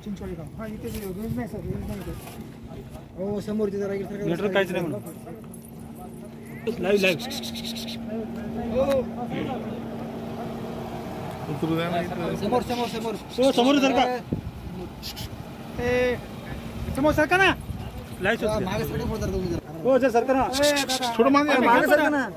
चिंचवाडी गाव हा इथे रेंज नाही सर रेंज नाही हो समोरची जरा नेटवर्क काहीच नाही म्हणून लाईव्ह समोर समोर समोर हो समोर सर का समोर सर का ना लाईव्ह मागे सर हो जर सर का ना थोडं मागे सर का ना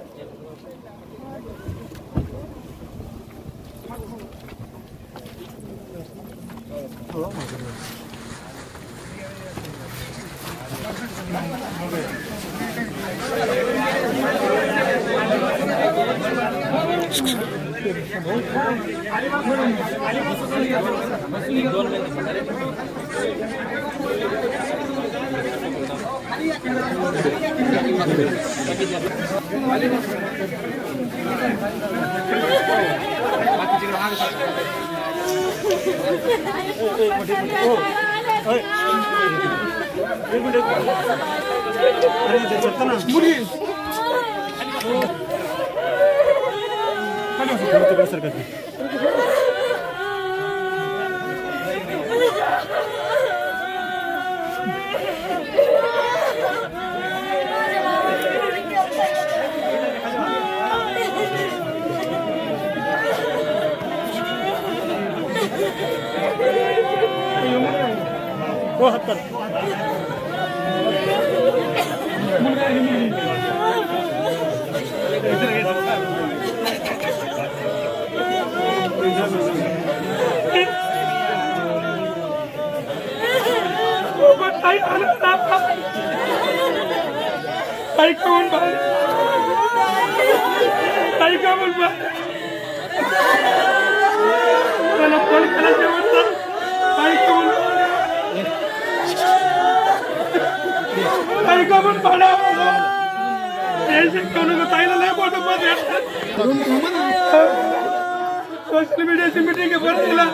सोशल मीडियाची मीटिंग भरलेला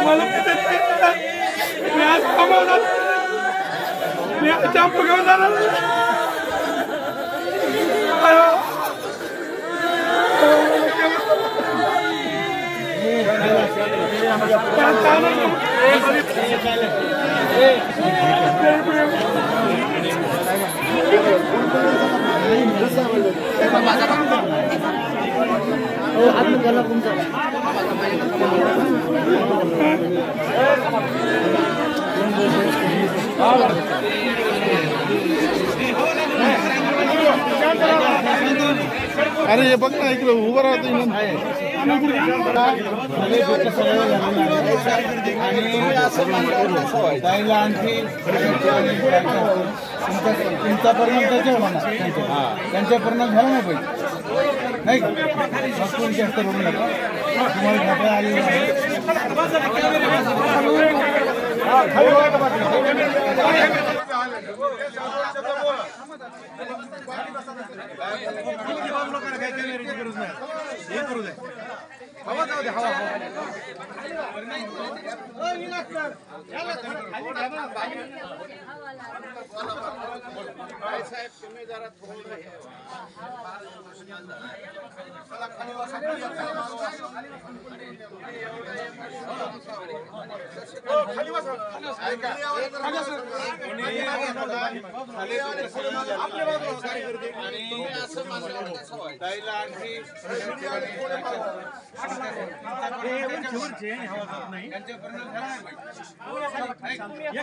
मला मी आज कमावणार मी आज चांपू घेऊन जाणार अरे हे बघ ना इकडे उभं राहतो आणि आणखी तुमचा परिणाम त्याच्यावर म्हणा त्यांच्या परिणाम झाला नाही पाहिजे नाही भरपूर जास्त करू नका तुम्हाला घाटा आली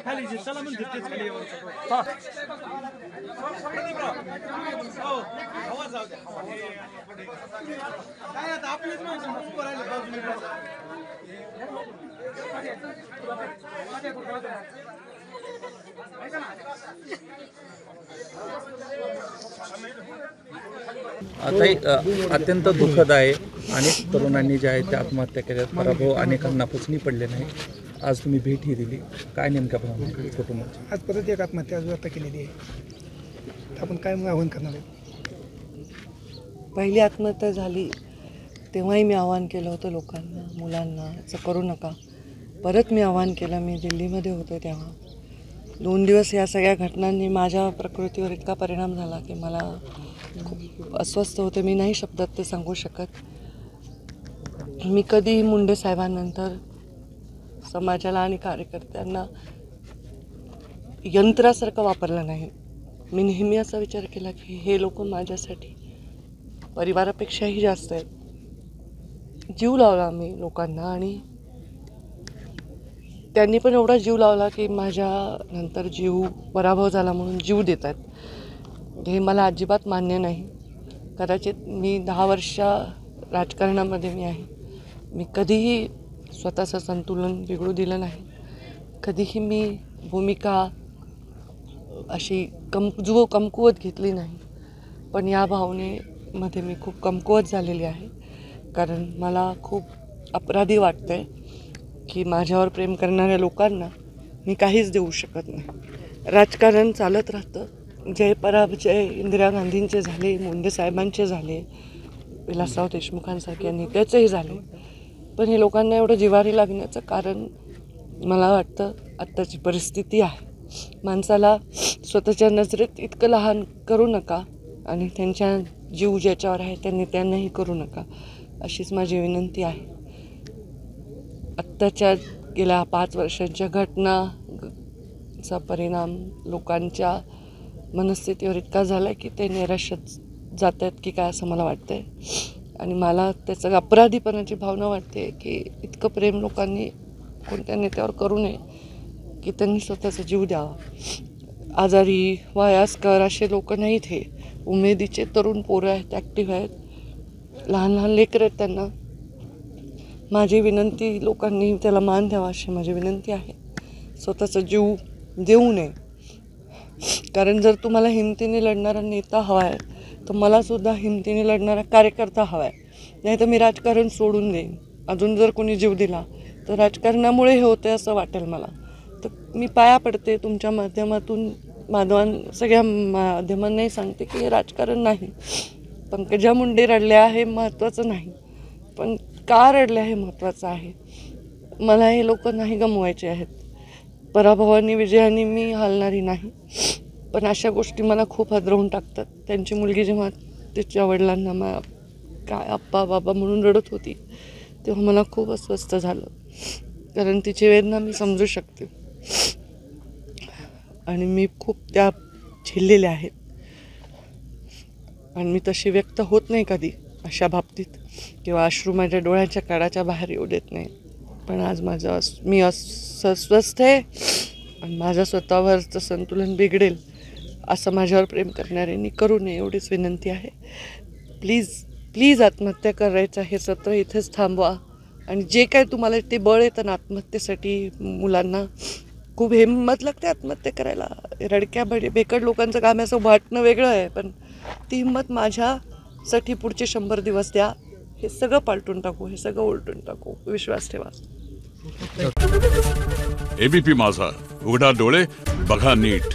खाली चला म्हणून खाली काय आता आपलीच माणसं उभं राहिले अत्यंत दुःखद आहे. अनेक तरुणांनी जे आहे ते आत्महत्या केल्या, पराभव अनेकांना पचनी पडले नाही. आज तुम्ही भेटही दिली, काय नेमका कुटुंबाची? आज परत एक आत्महत्या आता केलेली आहे. आपण काय मग आव्हान करणार आहे? पहिली आत्महत्या झाली तेव्हाही मी आवाहन केलं होतं लोकांना, मुलांना, असं करू नका. परत मी आवाहन केलं. मी दिल्लीमध्ये होते तेव्हा 2 दिवस या सगळ्या घटनांनी माझ्या प्रकृतीवर इतका परिणाम झाला की मला खूप अस्वस्थ होते. मी नाही शब्दात ते सांगू शकत. मी कधीही मुंडे साहेबांनंतर समाजाला आणि कार्यकर्त्यांना यंत्रासारखं वापरलं नाही. मी नेहमी असा विचार केला की हे लोक माझ्यासाठी परिवारापेक्षाही जास्त आहेत. जीव लावला मी लोकांना आणि त्यांनी पण एवढा जीव लावला की माझ्या नंतर जीव पराभव झाला म्हणून जीव देत आहेत. हे मला अजिबात मान्य नाही. कदाचित मी 10 वर्ष राजकारणामध्ये मी आहे. मी कधीही स्वतःचं संतुलन बिघडू दिलं नाही. कधीही मी भूमिका अशी कमकुवत घेतली नाही. पण या भावनेमध्ये मी खूप कमकुवत झालेली आहे. कारण मला खूप अपराधी वाटतंय की माझ्यावर प्रेम करणाऱ्या लोकांना मी काहीच देऊ शकत नाही. राजकारण चालत राहतं. जय पराजय इंदिरा गांधींचे झाले, मुंडे साहेबांचे झाले, विलासराव देशमुखांसारख्या नेत्याचेही झाले. पण हे लोकांना एवढं जिव्हारी लागण्याचं कारण मला वाटतं आत्ताची परिस्थिती आहे. माणसाला स्वतःच्या नजरेत इतकं लहान करू नका आणि त्यांच्या जीव ज्याच्यावर आहे त्या नेत्यांनाही करू नका, अशीच माझी विनंती आहे. आत्ताच्या गेल्या 5 वर्षांच्या घटनाचा परिणाम लोकांच्या मनस्थितीवर इतका झाला की ते निराशात जात आहेत की काय असं मला वाटतं आहे. आणि मला त्याचं अपराधीपणाची भावना वाटते की इतकं प्रेम लोकांनी कोणत्या नेत्यावर करू नये की त्यांनी स्वतःचा जीव द्यावा. आजारी वयस्कर असे लोक नाहीत. हे उमेदीचे तरुण पोरं आहेत, ॲक्टिव्ह आहेत, लहान लहान लेकरं आहेत. त्यांना माझी विनंती, लोकांनी त्याला मान द्यावा अशी माझी विनंती आहे. स्वतःचा जीव देऊ नये. कारण जर तुम्हाला हिमतीने लढणारा नेता हवा आहे तर मलासुद्धा हिमतीने लढणारा कार्यकर्ता हवा आहे. नाही तर मी राजकारण सोडून देईन. अजून जर कोणी जीव दिला तर राजकारणामुळे हे होते असं वाटेल मला. तर मी पाया पडते तुमच्या माध्यमातून, सगळ्या माध्यमांनाही सांगते की हे राजकारण नाही. पंकजा मुंडे रडल्या हे महत्त्वाचं नाही, पण का रडल्या हे महत्त्वाचं आहे. मला हे लोक नाही गमवायचे आहेत. पराभवानी विजयाने मी हलणारी नाही. पण अशा गोष्टी मला खूप हादरवून टाकतात. त्यांची मुलगी जेव्हा तिच्या वडिलांना काय आप्पा बाबा म्हणून रडत होती तेव्हा मला खूप अस्वस्थ झालं. कारण तिची वेदना मी समजू शकते आणि मी खूप त्या झेललेल्या आहेत. आणि मी तशी व्यक्त होत नाही कधी अशा बाबतीत, किंवा अश्रू माझ्या डोळ्याच्या काळाच्या बाहेर येऊ देत नाही. पण आज मी अस्वस्थ आहे आणि माझं स्वतःवरचं संतुलन बिघडेल असं माझ्यावर प्रेम करणाऱ्यांनी करू नये एवढीच विनंती आहे. प्लीज आत्महत्या करायचं हे सत्र इथेच थांबवा. आणि जे काय तुम्हाला ते बळ येतं ना आत्महत्येसाठी, मुलांना खूप हिंमत लागते आत्महत्या करायला. रडक्या बेकड लोकांचं काम असं वाटणं वेगळं आहे, पण ती हिंमत माझ्यासाठी पुढचे 100 दिवस द्या. हे सगळं पालटून टाकू, हे सगळं उलटून टाकू. विश्वास ठेवा. एबीपी माझा, उघडा डोळे बघा नीट.